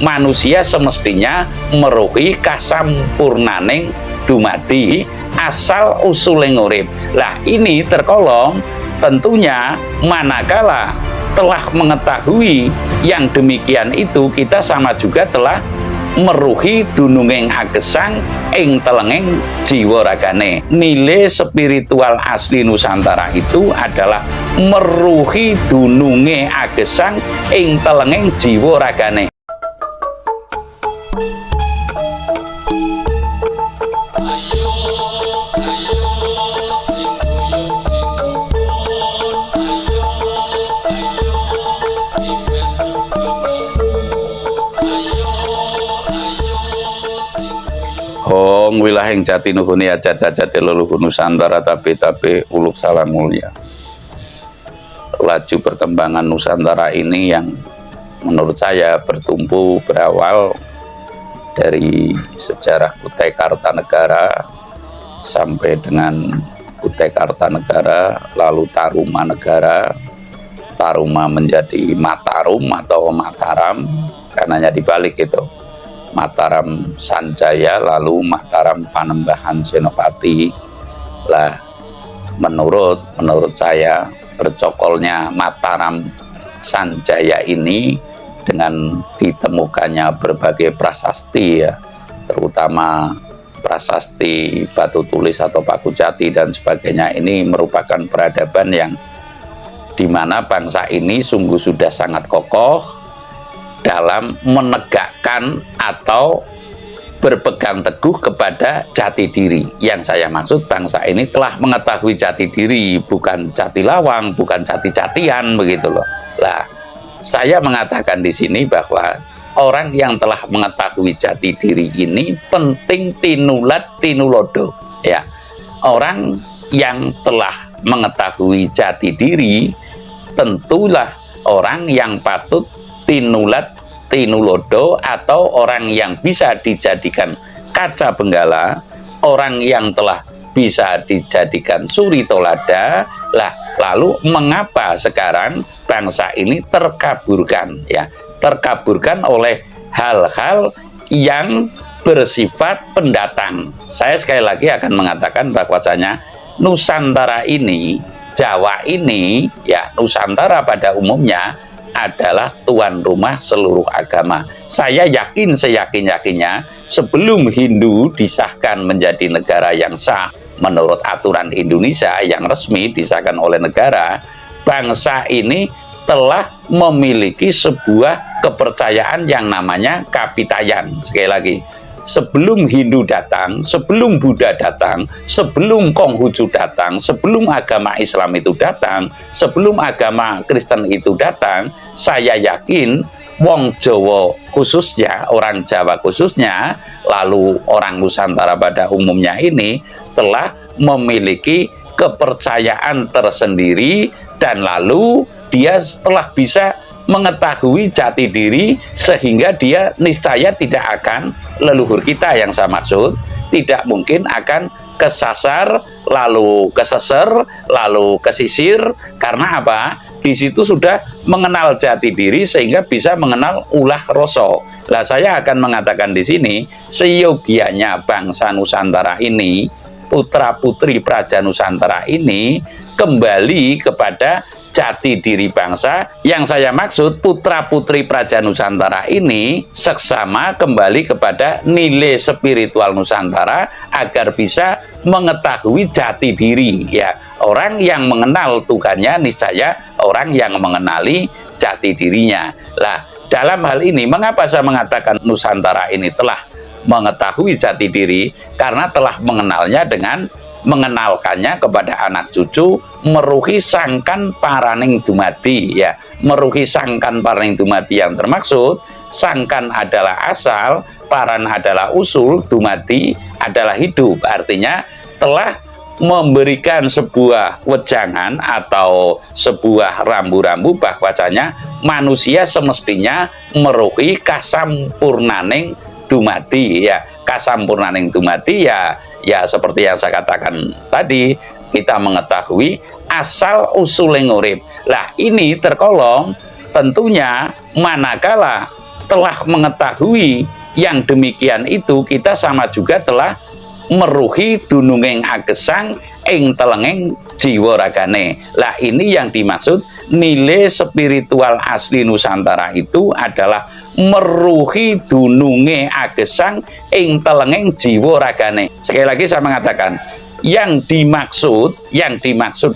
manusia semestinya meruhi kasampurnaning dumadi asal usuling urip. Lah ini terkolong tentunya manakala telah mengetahui yang demikian itu, kita sama juga telah meruhi dununging agesang ing telenging jiwa ragane. Nilai spiritual asli Nusantara itu adalah meruhi dununge agesang ing telenging jiwa ragane. Hong wilahing jati nuhuni ajat-ajati leluhur Nusantara tapi uluk salam mulia. Laju perkembangan Nusantara ini yang menurut saya bertumbuh berawal dari sejarah Kutai Kartanegara sampai dengan Kutai Kartanegara, lalu Tarumanegara, Taruma menjadi Matarum atau Mataram, karenanya dibalik itu. Mataram Sanjaya lalu Mataram Panembahan Senopati. Lah menurut saya bercokolnya Mataram Sanjaya ini dengan ditemukannya berbagai prasasti ya, terutama prasasti batu tulis atau paku jati dan sebagainya, ini merupakan peradaban yang dimana bangsa ini sungguh sudah sangat kokoh dalam menegakkan atau berpegang teguh kepada jati diri. Yang saya maksud, bangsa ini telah mengetahui jati diri, bukan jati lawang, bukan jati-jatian begitu loh. Lah, saya mengatakan di sini bahwa orang yang telah mengetahui jati diri ini penting tinulat tinulodo ya. Orang yang telah mengetahui jati diri tentulah orang yang patut tinulat tinulodo atau orang yang bisa dijadikan kaca benggala, orang yang telah bisa dijadikan suri tolada. Lah lalu mengapa sekarang bangsa ini terkaburkan ya, terkaburkan oleh hal-hal yang bersifat pendatang. Saya sekali lagi akan mengatakan bahwasanya Nusantara ini, Jawa ini ya, Nusantara pada umumnya adalah tuan rumah seluruh agama. Saya yakin seyakin-yakinnya sebelum Hindu disahkan menjadi negara yang sah menurut aturan Indonesia yang resmi disahkan oleh negara, bangsa ini telah memiliki sebuah kepercayaan yang namanya kapitayan. Sekali lagi, sebelum Hindu datang, sebelum Buddha datang, sebelum Konghucu datang, sebelum agama Islam itu datang, sebelum agama Kristen itu datang, saya yakin wong Jawa khususnya, orang Jawa khususnya, lalu orang Nusantara pada umumnya ini telah memiliki kepercayaan tersendiri, dan lalu dia telah bisa mengetahui jati diri sehingga dia niscaya tidak akan, leluhur kita yang saya maksud, tidak mungkin akan kesasar, lalu keseser, lalu kesisir. Karena apa? Di situ sudah mengenal jati diri sehingga bisa mengenal ulah rasa. Lah saya akan mengatakan di sini, seyogianya bangsa Nusantara ini, putra putri Praja Nusantara ini kembali kepada jati diri bangsa. Yang saya maksud putra putri Praja Nusantara ini seksama kembali kepada nilai spiritual Nusantara agar bisa mengetahui jati diri ya. Orang yang mengenal Tuhannya niscaya orang yang mengenali jati dirinya. Lah dalam hal ini mengapa saya mengatakan Nusantara ini telah mengetahui jati diri? Karena telah mengenalnya dengan mengenalkannya kepada anak cucu, meruhi sangkan paraning dumadi ya. Meruhi sangkan paraning dumadi yang termaksud, sangkan adalah asal, paran adalah usul, dumadi adalah hidup. Artinya telah memberikan sebuah wejangan atau sebuah rambu-rambu bahwasanya manusia semestinya meruhi kasampurnaning dumadi ya. Kasampurnaning dumadi ya, ya seperti yang saya katakan tadi, kita mengetahui asal usuling urip. Lah ini terkolong tentunya manakala telah mengetahui yang demikian itu, kita sama juga telah meruhi dununging agesang ing telenging jiwa ragane. Lah ini yang dimaksud nilai spiritual asli Nusantara itu adalah meruhi dununge agesang ing telenging jiwa ragane. Sekali lagi saya mengatakan, yang dimaksud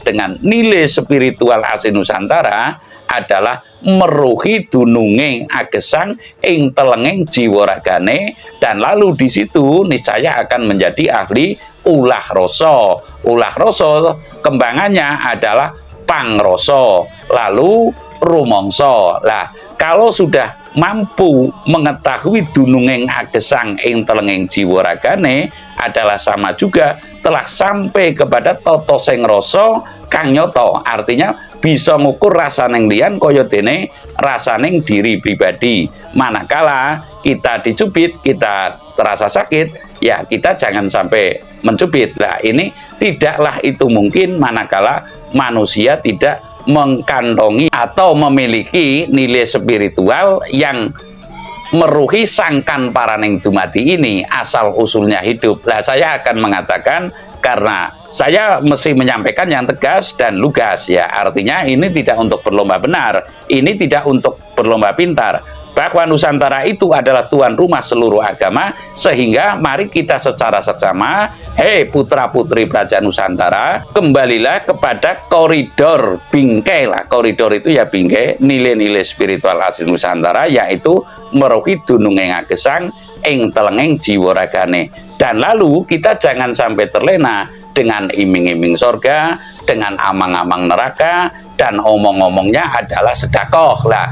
dengan nilai spiritual asli Nusantara adalah meruhi dununging agesang ing telenging jiwa ragane, dan lalu di situ niscaya akan menjadi ahli ulah rasa. Ulah rasa kembangannya adalah pangrasa, lalu rumangsa. Lah kalau sudah mampu mengetahui dununging agesang ing telenging jiwa ragane, adalah sama juga telah sampai kepada tata sing rasa kang nyata. Artinya bisa ngukur rasaning liyan kaya dene rasaning diri pribadi. Manakala kita dicubit, kita terasa sakit, ya kita jangan sampai mencubit. Lah ini tidaklah itu mungkin manakala manusia tidak mengkantongi atau memiliki nilai spiritual yang meruhi sangkan paraning dumadi ini asal usulnya hidup. Lah saya akan mengatakan, karena saya mesti menyampaikan yang tegas dan lugas, ya artinya ini tidak untuk berlomba benar, ini tidak untuk berlomba pintar, bahwa Nusantara itu adalah tuan rumah seluruh agama. Sehingga mari kita secara seksama, hei putra putri Praja Nusantara, kembalilah kepada koridor bingkai lah. Koridor itu ya bingkai nilai-nilai spiritual asli Nusantara, yaitu meruhi dununging agesang ing telenging jiwa ragane. Dan lalu kita jangan sampai terlena dengan iming-iming sorga, dengan amang-amang neraka, dan omong-omongnya adalah sedekah. Lah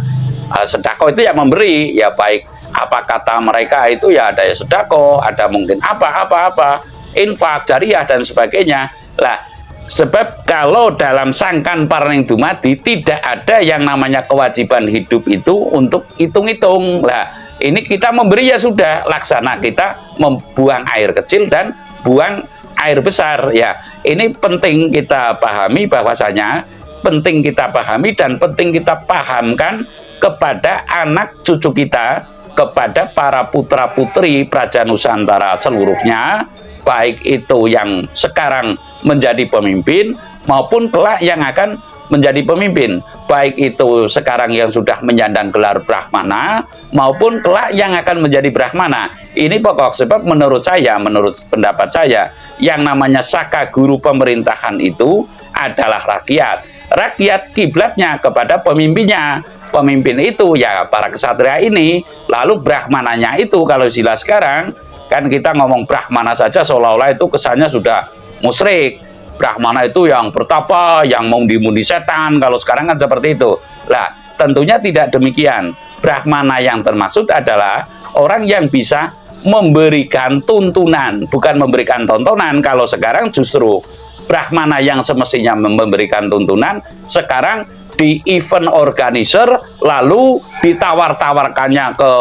sedekah itu ya memberi, ya baik apa kata mereka itu ya ada ya sedekah, ada mungkin apa infak, jariah dan sebagainya. Lah sebab kalau dalam sangkan paraning dumadi tidak ada yang namanya kewajiban hidup itu untuk hitung-hitung. Lah ini kita memberi ya sudah, laksana kita membuang air kecil dan buang air besar. Ya ini penting kita pahami, bahwasanya penting kita pahami dan penting kita pahamkan kepada anak cucu kita, kepada para putra putri Praja Nusantara seluruhnya, baik itu yang sekarang menjadi pemimpin maupun kelak yang akan menjadi pemimpin, baik itu sekarang yang sudah menyandang gelar Brahmana maupun kelak yang akan menjadi Brahmana. Ini pokok, sebab menurut saya, menurut pendapat saya, yang namanya saka guru pemerintahan itu adalah rakyat. Rakyat kiblatnya kepada pemimpinnya. Pemimpin itu ya para kesatria ini, lalu Brahmananya itu, kalau istilah sekarang kan kita ngomong Brahmana saja seolah-olah itu kesannya sudah musyrik. Brahmana itu yang bertapa, yang mundi-mundi setan, kalau sekarang kan seperti itu. Lah tentunya tidak demikian. Brahmana yang termaksud adalah orang yang bisa memberikan tuntunan, bukan memberikan tontonan. Kalau sekarang justru Brahmana yang semestinya memberikan tuntunan, sekarang di event organizer, lalu ditawar-tawarkannya ke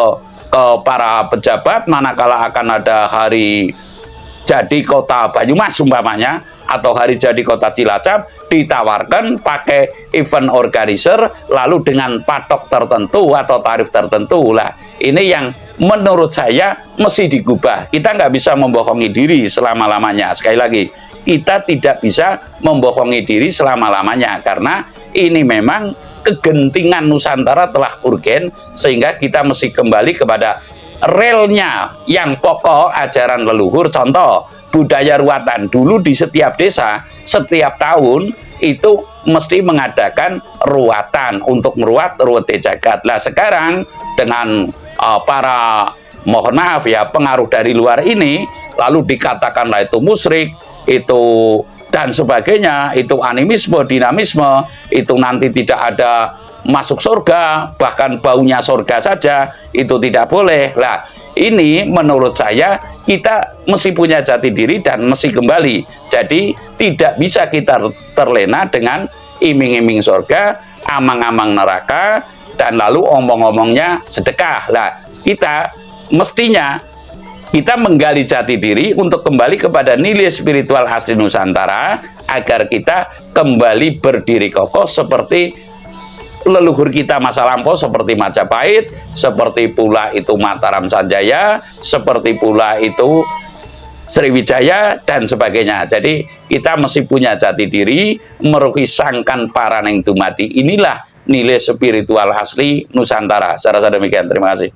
para pejabat manakala akan ada hari jadi kota Banyumas umpamanya, atau hari jadi kota Cilacap, ditawarkan pakai event organizer, lalu dengan patok tertentu atau tarif tertentu. Lah ini yang menurut saya mesti digubah. Kita nggak bisa membohongi diri selama-lamanya. Sekali lagi, kita tidak bisa membohongi diri selama-lamanya, karena ini memang kegentingan Nusantara telah urgen, sehingga kita mesti kembali kepada relnya yang pokok, ajaran leluhur. Contoh budaya ruatan, dulu di setiap desa setiap tahun itu mesti mengadakan ruatan untuk meruat ruwete jagat. Lah sekarang dengan para, mohon maaf ya, pengaruh dari luar ini, lalu dikatakanlah itu musyrik, itu dan sebagainya, itu animisme, dinamisme, itu nanti tidak ada masuk surga, bahkan baunya surga saja itu tidak boleh. Lah ini menurut saya kita mesti punya jati diri dan mesti kembali. Jadi tidak bisa kita terlena dengan iming-iming surga, amang-amang neraka, dan lalu omong-omongnya sedekah. Lah kita mestinya kita menggali jati diri untuk kembali kepada nilai spiritual asli Nusantara, agar kita kembali berdiri kokoh seperti leluhur kita masa lampau seperti Majapahit, seperti pula itu Mataram Sanjaya, seperti pula itu Sriwijaya dan sebagainya. Jadi kita mesti punya jati diri, merugi sangkan paraneng dumati. Inilah nilai spiritual asli Nusantara. Saya rasa demikian. Terima kasih.